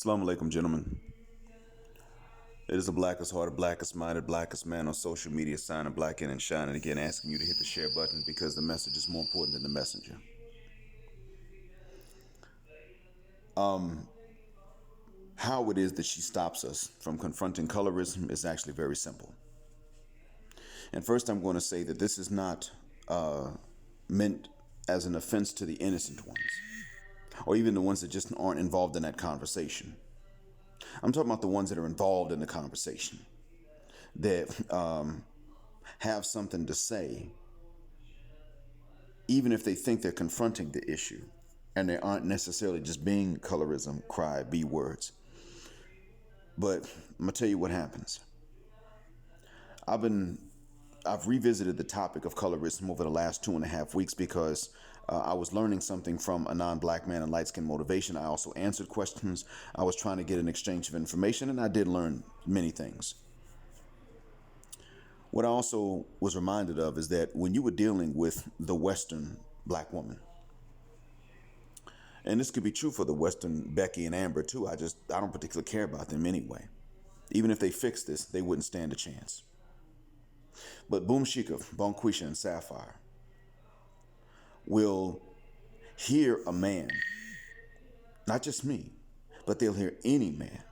Assalamu alaikum, gentlemen. It is the blackest hearted, blackest minded, blackest man on social media signing black in and shining again, asking you to hit the share button because the message is more important than the messenger. How it is that she stops us from confronting colorism is actually very simple. And first, I'm going to say that this is not meant as an offense to the innocent ones, or even the ones that just aren't involved in that conversation. I'm talking about the ones that are involved in the conversation, that have something to say, even if they think they're confronting the issue, and they aren't necessarily just being colorism, cry, B words. But I'm gonna tell you what happens. I've revisited the topic of colorism over the last 2.5 weeks because I was learning something from Anon Black man and light skin motivation. I also answered questions. I was trying to get an exchange of information, and I did learn many things. What I also was reminded of is that when you were dealing with the Western black woman, and this could be true for the Western Becky and Amber too. I don't particularly care about them anyway. Even if they fix this, they wouldn't stand a chance. But Boom Shika, Bonquisha, and Sapphire will hear a man, not just me, but they'll hear any man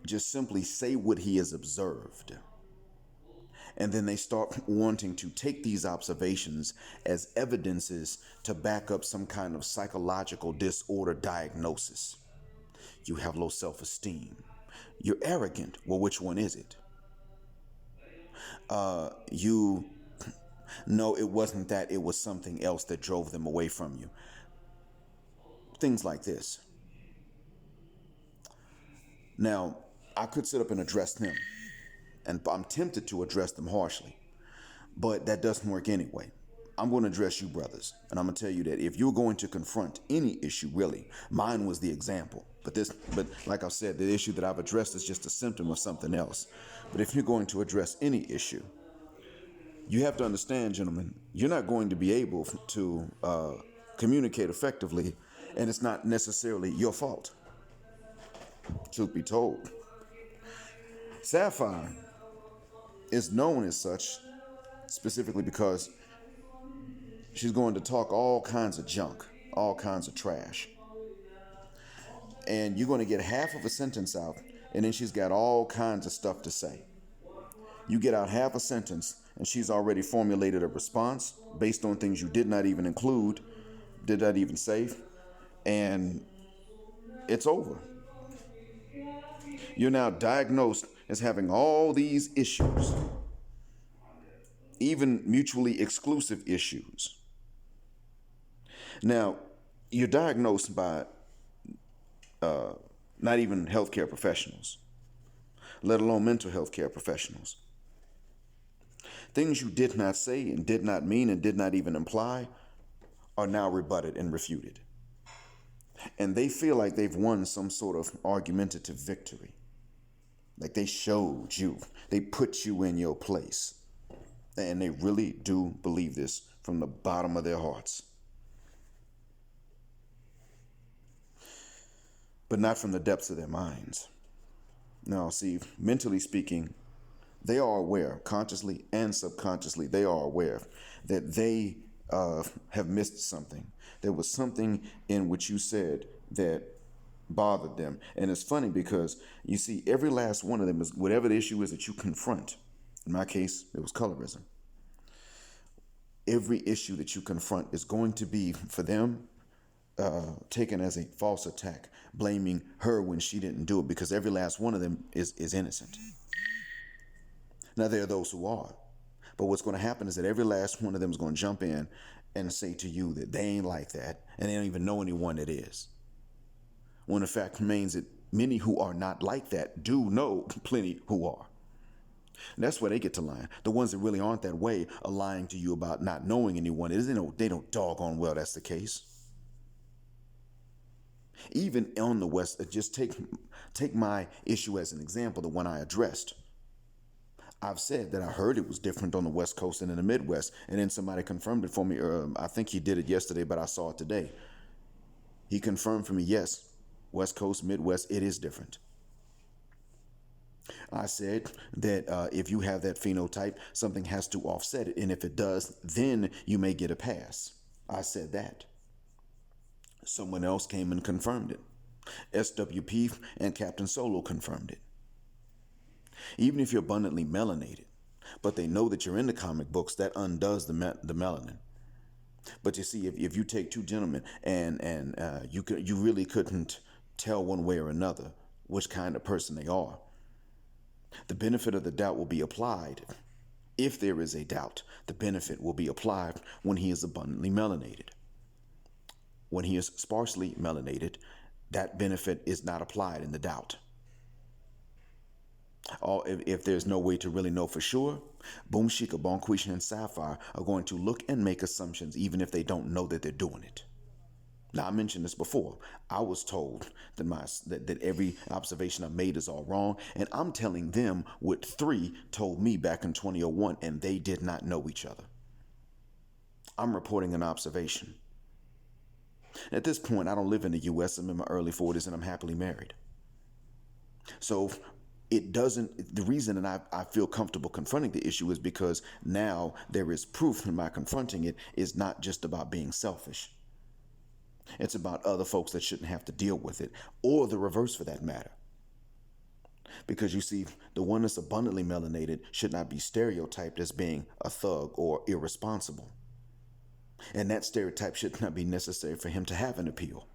just simply say what he has observed. And then they start wanting to take these observations as evidences to back up some kind of psychological disorder diagnosis. You have low self-esteem. You're arrogant. Well, which one is it? No, it wasn't that. It was something else that drove them away from you. Things like this. Now, I could sit up and address them, and I'm tempted to address them harshly, but that doesn't work anyway. I'm going to address you, brothers, and I'm going to tell you that if you're going to confront any issue, really, mine was the example. But like I said, the issue that I've addressed is just a symptom of something else. But if you're going to address any issue, you have to understand, gentlemen, you're not going to be able to communicate effectively, and it's not necessarily your fault. Truth be told, Sapphire is known as such specifically because she's going to talk all kinds of junk, all kinds of trash. And you're going to get half of a sentence out, and then she's got all kinds of stuff to say. You get out half a sentence, and she's already formulated a response based on things you did not even include, did not even say, and it's over. You're now diagnosed as having all these issues, even mutually exclusive issues. Now, you're diagnosed by not even healthcare professionals, let alone mental health care professionals. Things you did not say and did not mean and did not even imply are now rebutted and refuted. And they feel like they've won some sort of argumentative victory. Like they showed you, they put you in your place. And they really do believe this from the bottom of their hearts. But not from the depths of their minds. Now, see, mentally speaking, they are aware, consciously and subconsciously, they are aware that they have missed something. There was something in what you said that bothered them. And it's funny because you see, every last one of them is whatever the issue is that you confront. In my case, it was colorism. Every issue that you confront is going to be, for them, taken as a false attack, blaming her when she didn't do it, because every last one of them is innocent. Now, there are those who are. But what's going to happen is that every last one of them is going to jump in and say to you that they ain't like that, and they don't even know anyone that is. When the fact remains that many who are not like that do know plenty who are. And that's where they get to lying. The ones that really aren't that way are lying to you about not knowing anyone. They don't doggone well that's the case. Even on the West, just take my issue as an example, the one I addressed. I've said that I heard it was different on the West Coast and in the Midwest, and then somebody confirmed it for me. I think he did it yesterday, but I saw it today. He confirmed for me, yes, West Coast, Midwest, it is different. I said that if you have that phenotype, something has to offset it. And if it does, then you may get a pass. I said that. Someone else came and confirmed it. SWP and Captain Solo confirmed it. Even if you're abundantly melanated, but they know that you're in the comic books, that undoes the melanin. But you see, if you take two gentlemen and you really couldn't tell one way or another which kind of person they are, the benefit of the doubt will be applied. If there is a doubt, the benefit will be applied when he is abundantly melanated. When he is sparsely melanated, that benefit is not applied in the doubt. If there's no way to really know for sure, Boom Shika, Bonquisha, and Sapphire are going to look and make assumptions even if they don't know that they're doing it. Now, I mentioned this before. I was told that every observation I made is all wrong, and I'm telling them what 3 told me back in 2001, and they did not know each other. I'm reporting an observation. At this point, I don't live in the U.S. I'm in my early 40s, and I'm happily married. So the reason that I feel comfortable confronting the issue is because now there is proof in my confronting it is not just about being selfish. It's about other folks that shouldn't have to deal with it, or the reverse for that matter. Because you see, the one that's abundantly melanated should not be stereotyped as being a thug or irresponsible. And that stereotype should not be necessary for him to have an appeal.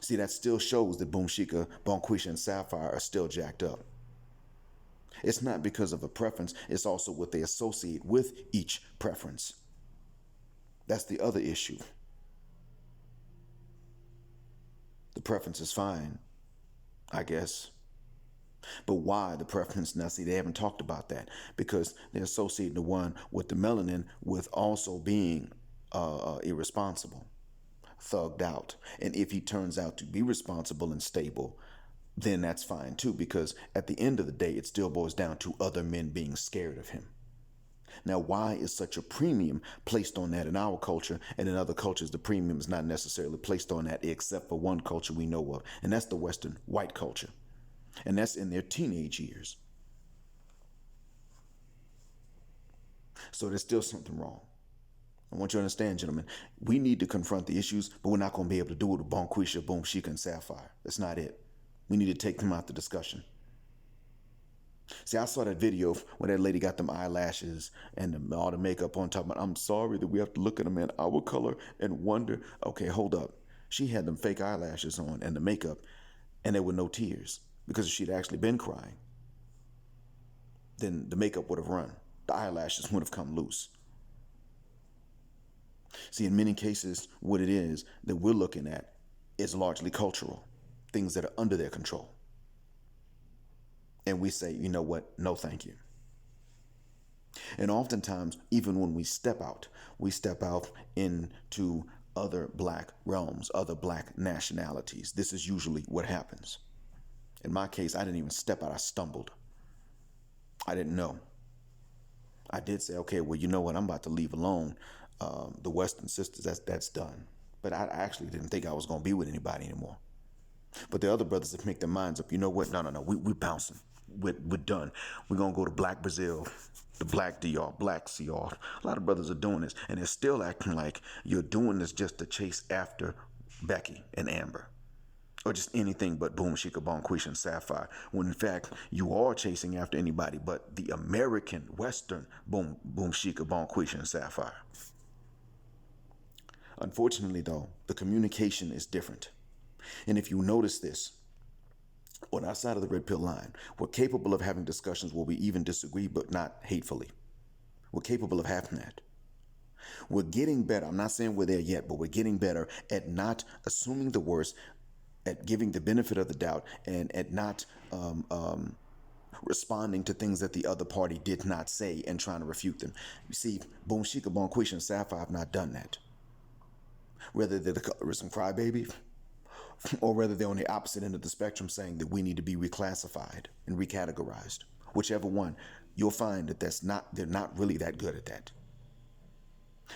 See, that still shows that Boom Shika, Bonquisha, and Sapphire are still jacked up. It's not because of a preference, it's also what they associate with each preference. That's the other issue. The preference is fine, I guess. But why the preference? Now, see, they haven't talked about that because they're associating the one with the melanin with also being irresponsible, thugged out. And if he turns out to be responsible and stable, then that's fine too, because at the end of the day, it still boils down to other men being scared of him. Now, why is such a premium placed on that in our culture, and in other cultures the premium is not necessarily placed on that, except for one culture we know of, and that's the Western white culture, and that's in their teenage years. So there's still something wrong. I want you to understand, gentlemen, we need to confront the issues, but we're not going to be able to do it with Bonquisha, Boom Shika, and Sapphire. That's not it. We need to take them out the discussion. See, I saw that video when that lady got them eyelashes and all the makeup on top. I'm sorry that we have to look at them in our color and wonder, okay, hold up. She had them fake eyelashes on and the makeup, and there were no tears, because if she'd actually been crying, then the makeup would have run. The eyelashes would have come loose. See, in many cases, what it is that we're looking at is largely cultural, things that are under their control. And we say, you know what? No, thank you. And oftentimes, even when we step out into other black realms, other black nationalities. This is usually what happens. In my case, I didn't even step out. I stumbled. I didn't know. I did say, okay, well, you know what? I'm about to leave alone the Western sisters. That's done. But I actually didn't think I was going to be with anybody anymore. But the other brothers that make their minds up, you know what? No. We bouncing. We're done. We're going to go to Black Brazil, the Black DR, Black CR. A lot of brothers are doing this, and they're still acting like you're doing this just to chase after Becky and Amber, or just anything but Boom Shika, Bonquisha, and Sapphire, when in fact you are chasing after anybody but the American Western Boom Shika, Bonquisha, and Sapphire. Unfortunately, though, the communication is different. And if you notice this, on our side of the red pill line, we're capable of having discussions where we even disagree, but not hatefully. We're capable of having that. We're getting better. I'm not saying we're there yet, but we're getting better at not assuming the worst, at giving the benefit of the doubt, and at not responding to things that the other party did not say and trying to refute them. You see, Boom Shika, Bonquisha, and Sapphire have not done that. Whether they're the colorism crybaby, or whether they're on the opposite end of the spectrum saying that we need to be reclassified and recategorized. Whichever one, you'll find that they're not really that good at that.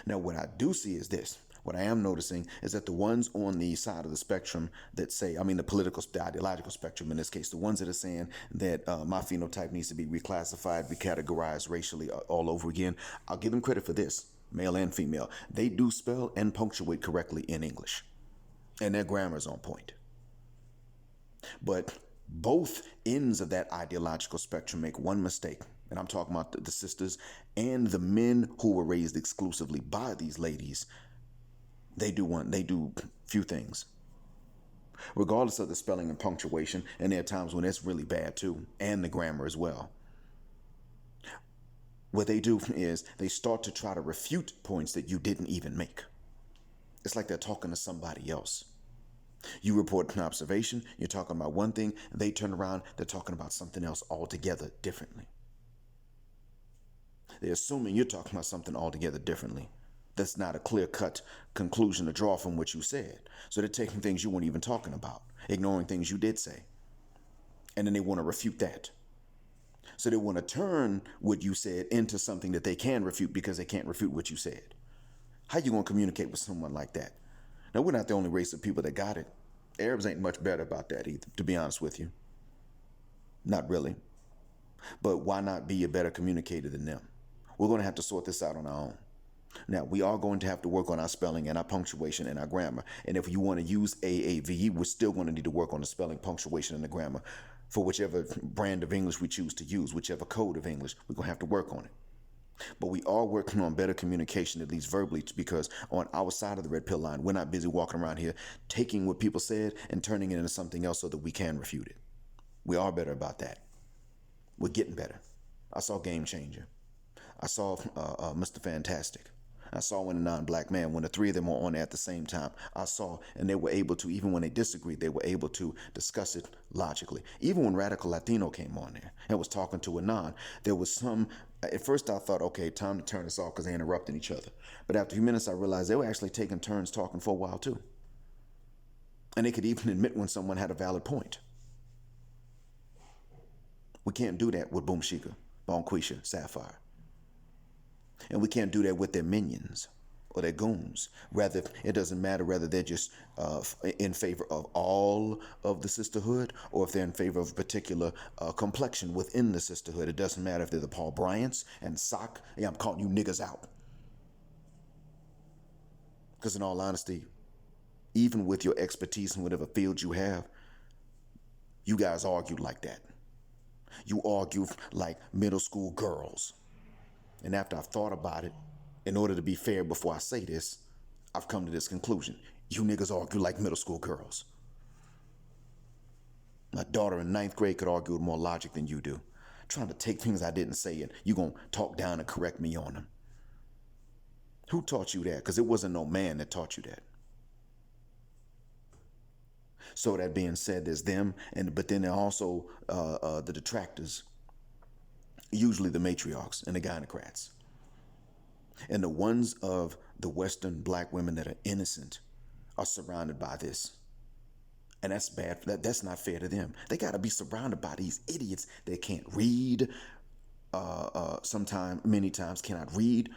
Now, what I do see is this. What I am noticing is that the ones on the side of the spectrum that say, the ideological spectrum in this case, the ones that are saying that my phenotype needs to be reclassified, recategorized racially all over again, I'll give them credit for this, male and female. They do spell and punctuate correctly in English, and their grammar's on point. But both ends of that ideological spectrum make one mistake. And I'm talking about the sisters and the men who were raised exclusively by these ladies. They do few things. Regardless of the spelling and punctuation, and there are times when it's really bad too, and the grammar as well. What they do is they start to try to refute points that you didn't even make. It's like they're talking to somebody else. You report an observation, you're talking about one thing, and they turn around, they're talking about something else altogether differently. They're assuming you're talking about something altogether differently. That's not a clear-cut conclusion to draw from what you said. So they're taking things you weren't even talking about, ignoring things you did say. And then they want to refute that. So they want to turn what you said into something that they can refute because they can't refute what you said. How you going to communicate with someone like that? Now, we're not the only race of people that got it. Arabs ain't much better about that either, to be honest with you. Not really. But why not be a better communicator than them? We're going to have to sort this out on our own. Now, we are going to have to work on our spelling and our punctuation and our grammar. And if you want to use AAVE, we're still going to need to work on the spelling, punctuation, and the grammar for whichever brand of English we choose to use, whichever code of English. We're going to have to work on it. But we are working on better communication, at least verbally, because on our side of the red pill line, we're not busy walking around here taking what people said and turning it into something else so that we can refute it. We are better about that. We're getting better. I saw Game Changer. I saw Mr. Fantastic. I saw when Anon Black Man, when the three of them were on at the same time, I saw, and they were able to, even when they disagreed, they were able to discuss it logically. Even when Radical Latino came on there and was talking to Anon, there was some, at first I thought, okay, time to turn this off because they interrupted each other. But after a few minutes, I realized they were actually taking turns talking for a while too. And they could even admit when someone had a valid point. We can't do that with Boom Shika, Bonquisha, Sapphire. And we can't do that with their minions or their goons. Rather, it doesn't matter whether they're just in favor of all of the sisterhood or if they're in favor of a particular complexion within the sisterhood. It doesn't matter if they're the Paul Bryants and Sock. Yeah, I'm calling you niggas out. Because in all honesty, even with your expertise in whatever field you have, you guys argue like that. You argue like middle school girls. And after I've thought about it, in order to be fair before I say this, I've come to this conclusion. You niggas argue like middle school girls. My daughter in 9th grade could argue with more logic than you do. Trying to take things I didn't say and you gonna talk down and correct me on them. Who taught you that? Because it wasn't no man that taught you that. So that being said, there's them, but then there are also the detractors. Usually the matriarchs and the gynocrats. And the ones of the Western black women that are innocent are surrounded by this. And that's bad. That's not fair to them. They got to be surrounded by these idiots that can't read, many times cannot read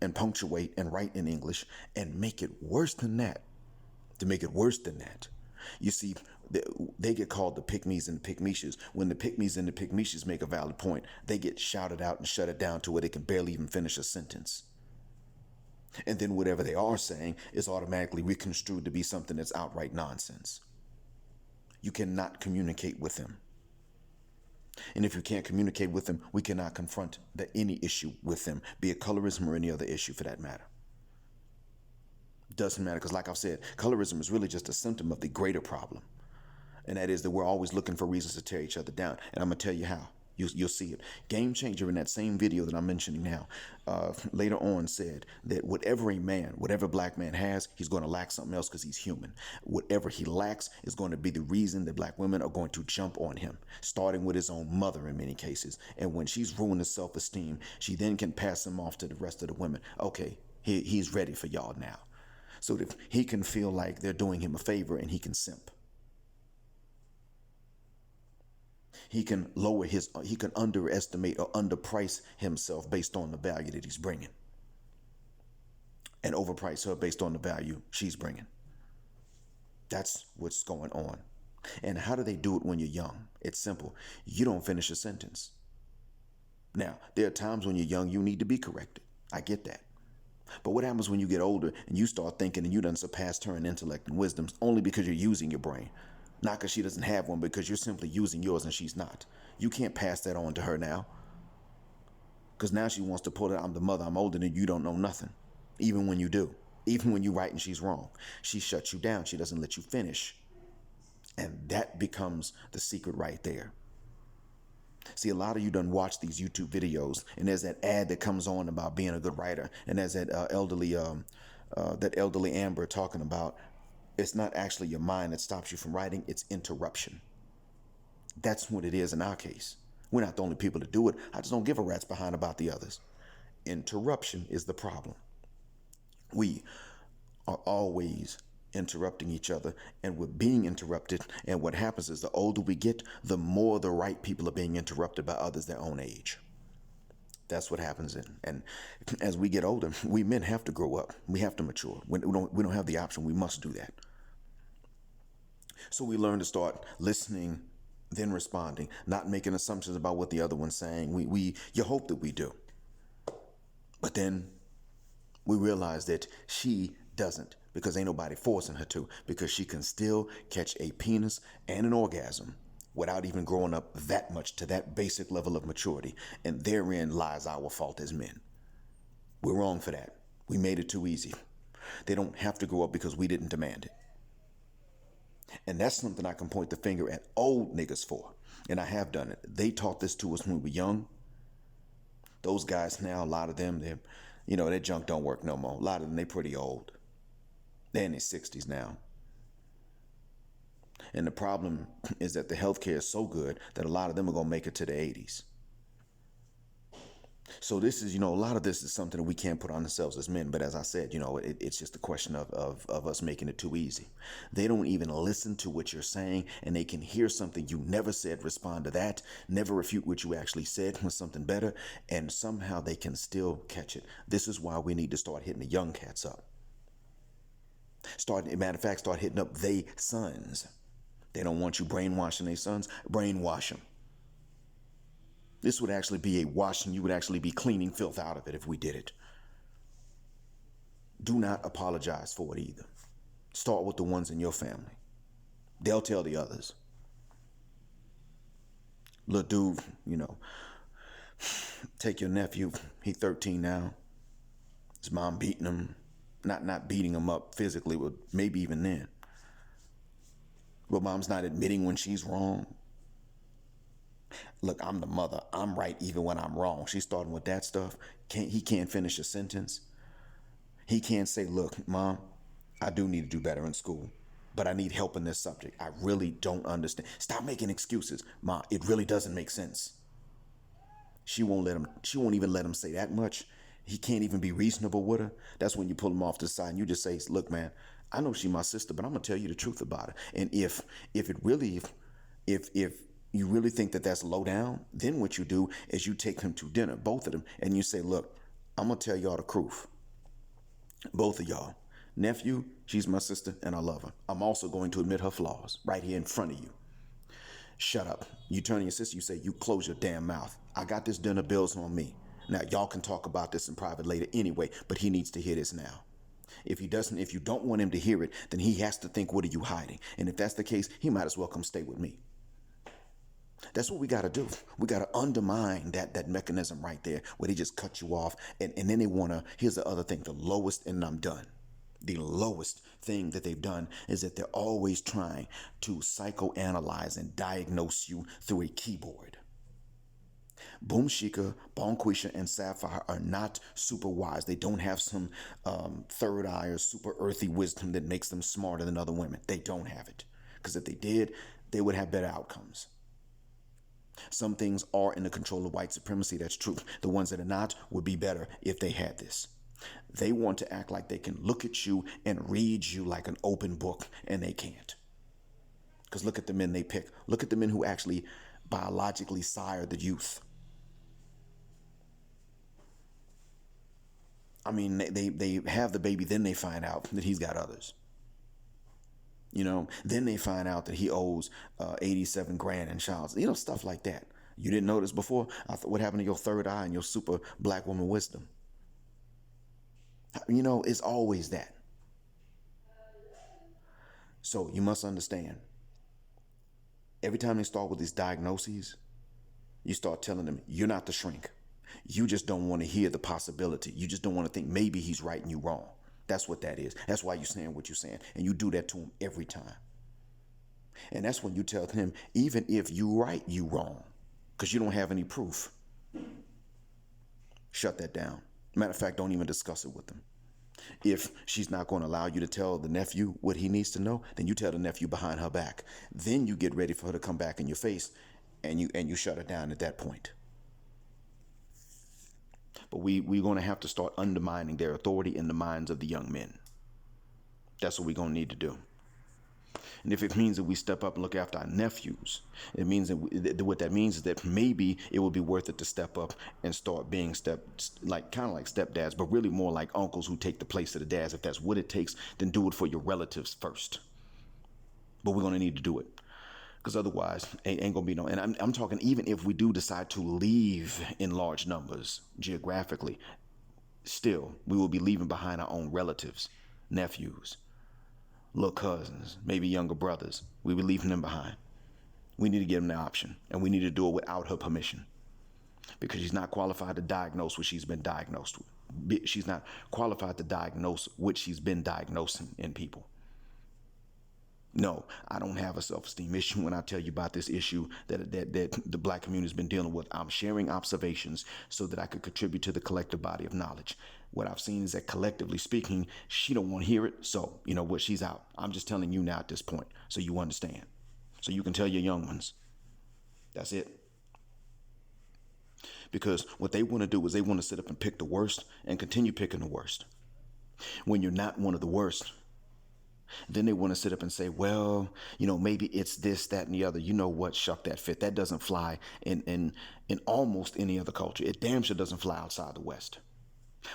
and punctuate and write in English, and make it worse than that. To make it worse than that. You see, they get called the pygmies and the pygmishas. When the pygmies and the pygmishas make a valid point, they get shouted out and shut it down to where they can barely even finish a sentence. And then whatever they are saying is automatically reconstrued to be something that's outright nonsense. You cannot communicate with them. And if you can't communicate with them, we cannot confront any issue with them, be it colorism or any other issue for that matter. Doesn't matter, because like I've said, colorism is really just a symptom of the greater problem. And that is that we're always looking for reasons to tear each other down. And I'm going to tell you how. You'll see it. Game Changer in that same video that I'm mentioning now, later on said that whatever black man has, he's going to lack something else because he's human. Whatever he lacks is going to be the reason that black women are going to jump on him, starting with his own mother in many cases. And when she's ruined his self-esteem, she then can pass him off to the rest of the women. Okay, he's ready for y'all now. So that he can feel like they're doing him a favor and he can simp. He can he can underestimate or underprice himself based on the value that he's bringing. and overprice her based on the value she's bringing. That's what's going on. And how do they do it when you're young? It's simple. You don't finish a sentence. Now, there are times when you're young you need to be corrected. I get that. But what happens when you get older and you start thinking and you done surpassed her in intellect and wisdom only because you're using your brain? Not because she doesn't have one, because you're simply using yours and she's not. You can't pass that on to her now. Because now she wants to put it, I'm the mother, I'm older than you, don't know nothing. Even when you do. Even when you're right and she's wrong. She shuts you down. She doesn't let you finish. And that becomes the secret right there. See, a lot of you done watch these YouTube videos, and there's that ad that comes on about being a good writer, and there's that elderly Amber talking about it's not actually your mind that stops you from writing, it's interruption. That's what it is in our case. We're not the only people to do it. I just don't give a rat's behind about the others. Interruption is the problem. We are always interrupting each other, and we're being interrupted, and what happens is the older we get, the more the right people are being interrupted by others their own age. That's what happens. And as we get older, we men have to grow up. We have to mature. We don't have the option. We must do that. So we learn to start listening, then responding, not making assumptions about what the other one's saying. You hope that we do. But then we realize that she doesn't, because ain't nobody forcing her to, because she can still catch a penis and an orgasm without even growing up that much to that basic level of maturity. And therein lies our fault as men. We're wrong for that. We made it too easy. They don't have to grow up because we didn't demand it. And that's something I can point the finger at old niggas for. And I have done it. They taught this to us when we were young. Those guys now, a lot of them, their junk don't work no more. A lot of them, they pretty old. They're in their 60s now. And the problem is that the healthcare is so good that a lot of them are going to make it to the 80s. So this is, a lot of this is something that we can't put on ourselves as men. But as I said, it's just a question of us making it too easy. They don't even listen to what you're saying, and they can hear something you never said, respond to that, never refute what you actually said with something better, and somehow they can still catch it. This is why we need to start hitting the young cats up. Start hitting up they sons. They don't want you brainwashing their sons. Brainwash them. This would actually be a washing. You would actually be cleaning filth out of it if we did it. Do not apologize for it either. Start with the ones in your family. They'll tell the others. Little dude, take your nephew. He's 13 now. His mom beating him. Not beating him up physically, but maybe even then. But mom's not admitting when she's wrong. Look, I'm the mother. I'm right even when I'm wrong. She's starting with that stuff. He can't finish a sentence. He can't say, look, Mom, I do need to do better in school, but I need help in this subject. I really don't understand. Stop making excuses. Mom, it really doesn't make sense. She won't even let him say that much. He can't even be reasonable with her. That's when you pull him off to the side and you just say, look, man, I know she's my sister, but I'm going to tell you the truth about her. And if you really think that that's low down, then what you do is you take them to dinner, both of them, and you say, look, I'm going to tell y'all the truth. Both of y'all. Nephew, she's my sister and I love her. I'm also going to admit her flaws right here in front of you. Shut up. You turn to your sister, you say, you close your damn mouth. I got this dinner bills on me. Now, y'all can talk about this in private later anyway, but he needs to hear this now. If you don't want him to hear it, then he has to think, what are you hiding? And if that's the case, he might as well come stay with me. That's what we got to do. We got to undermine that mechanism right there where they just cut you off. And then they want to, here's the other thing, the lowest, and I'm done. The lowest thing that they've done is that they're always trying to psychoanalyze and diagnose you through a keyboard. Boom Shika, Bonquisha, and Sapphire are not super wise. They don't have some third eye or super earthy wisdom that makes them smarter than other women. They don't have it. Because if they did, they would have better outcomes. Some things are in the control of white supremacy. That's true. The ones that are not would be better if they had this. They want to act like they can look at you and read you like an open book, and they can't. Because look at the men they pick. Look at the men who actually biologically sire the youth. I mean, they have the baby, then they find out that he's got others. Then they find out that he owes 87 grand in child, stuff like that. You didn't notice before? What happened to your third eye and your super black woman wisdom? It's always that. So you must understand, every time they start with these diagnoses, you start telling them, you're not the shrink. You just don't want to hear the possibility. You just don't want to think maybe he's right and you wrong. That's what that is. That's why you're saying what you're saying. And you do that to him every time. And that's when you tell him, even if you right, you wrong. Because you don't have any proof. Shut that down. Matter of fact, don't even discuss it with them. If she's not going to allow you to tell the nephew what he needs to know, then you tell the nephew behind her back. Then you get ready for her to come back in your face, and you shut her down at that point. But we're going to have to start undermining their authority in the minds of the young men. That's what we're going to need to do. And if it means that we step up and look after our nephews, it means that what that means is that maybe it would be worth it to step up and start being kind of like stepdads, but really more like uncles who take the place of the dads. If that's what it takes, then do it for your relatives first. But we're going to need to do it. Because otherwise, ain't going to be no... And I'm talking even if we do decide to leave in large numbers geographically, still, we will be leaving behind our own relatives, nephews, little cousins, maybe younger brothers. We will be leaving them behind. We need to give them the option. And we need to do it without her permission. Because she's not qualified to diagnose what she's been diagnosed with. She's not qualified to diagnose what she's been diagnosing in people. No, I don't have a self-esteem issue when I tell you about this issue that the black community has been dealing with. I'm sharing observations so that I could contribute to the collective body of knowledge. What I've seen is that collectively speaking, she don't want to hear it. So, you know what, she's out. I'm just telling you now at this point so you understand. So you can tell your young ones. That's it. Because what they want to do is they want to sit up and pick the worst and continue picking the worst. When you're not one of the worst, then they want to sit up and say, well, maybe it's this, that, and the other. You know what? Shuck that fit. That doesn't fly in almost any other culture. It damn sure doesn't fly outside the West.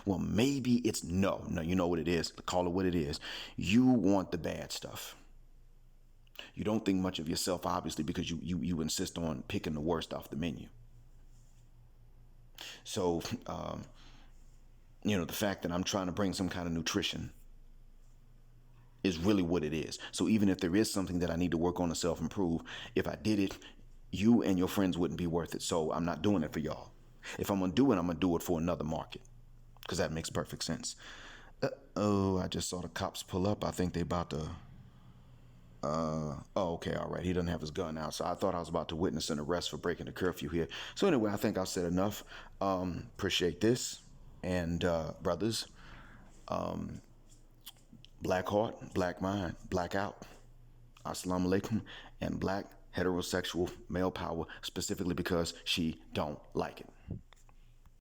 Well, maybe it's no, you know what it is. Call it what it is. You want the bad stuff. You don't think much of yourself, obviously, because you insist on picking the worst off the menu. So, the fact that I'm trying to bring some kind of nutrition is really what it is. So even if there is something that I need to work on to self-improve, if I did it, you and your friends wouldn't be worth it. So I'm not doing it for y'all. If I'm going to do it, I'm going to do it for another market. Because that makes perfect sense. I just saw the cops pull up. I think they about to... okay, all right. He doesn't have his gun out. So I thought I was about to witness an arrest for breaking the curfew here. So anyway, I think I've said enough. Appreciate this. And brothers... Black heart, black mind, black out. Assalamu alaikum. And black heterosexual male power, specifically because she don't like it.